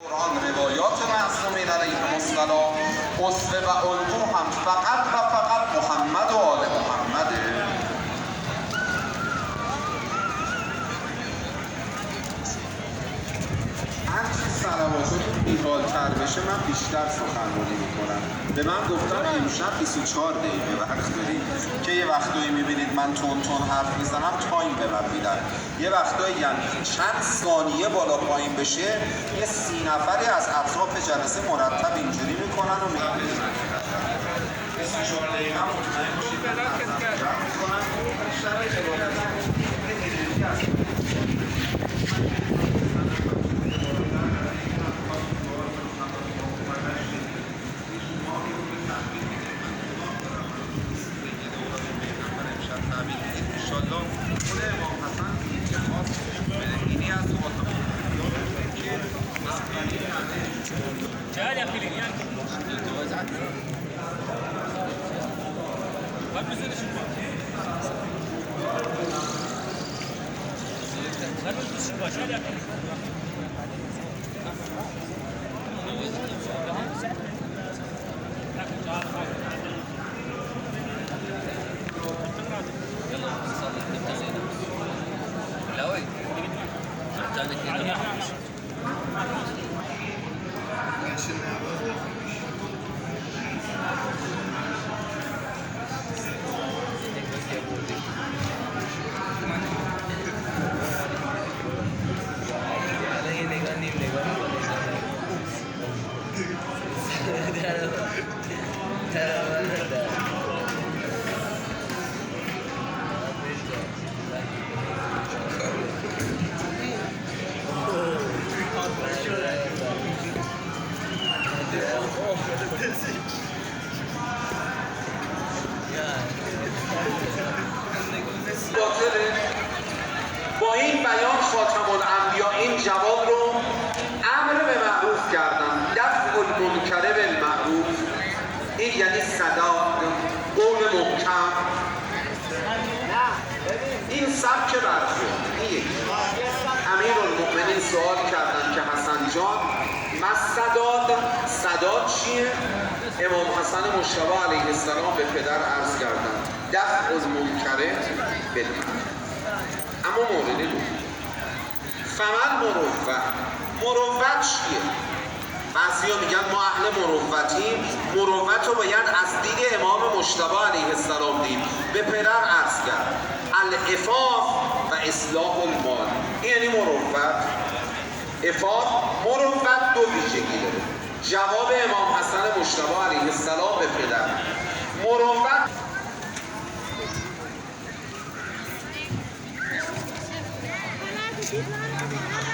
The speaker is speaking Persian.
قرآن روایات معصومین علیهم السلام اسوه و الگو هم فقط و فقط محمد و آل محمده. هرچی صلواتتون بیحال‌تر بشه من بیشتر سخنرانی میکنم. به من گفتن امشب 24 دقیقه وقت داریم که یه وقتایی میبینید من تون حرف میزنم تایم به من میدن، یه وقتایی یعنی چند ثانیه بالا پایین بشه یه 30 نفری از اطراف جلسه مرتب اینجوری میکنن و میگن 24 دقیقه مطمئن باشید تعال يا اخي العيال ما بنزل الشباك ما بنزل الشباك تعال يا اخي لا وين با این بیان خاتم الانبیا این جواب رو امر به معروف کردن، دفع المنکر بالمعروف، این یعنی صدا، قول محکم، این سبک برخورد. این امیرالمؤمنین سوال کردن که حسن جان صداد چیه؟ امام حسن مجتبی علیه السلام به پدر عرض کردن دفع المنکر بالمعروف. اما موردی بود فمن مروت چیه؟ بعضی ها میگن ما اهل مروتیم، مروت رو باید از دید امام مجتبی علیه السلام دید. به پدر عرض کرد العفاف و اصلاح المال، این یعنی مروت. عفاف مروت دو ویژگی داره. جواب امام حسن مجتبی علیه السلام به پدر مروت Keep on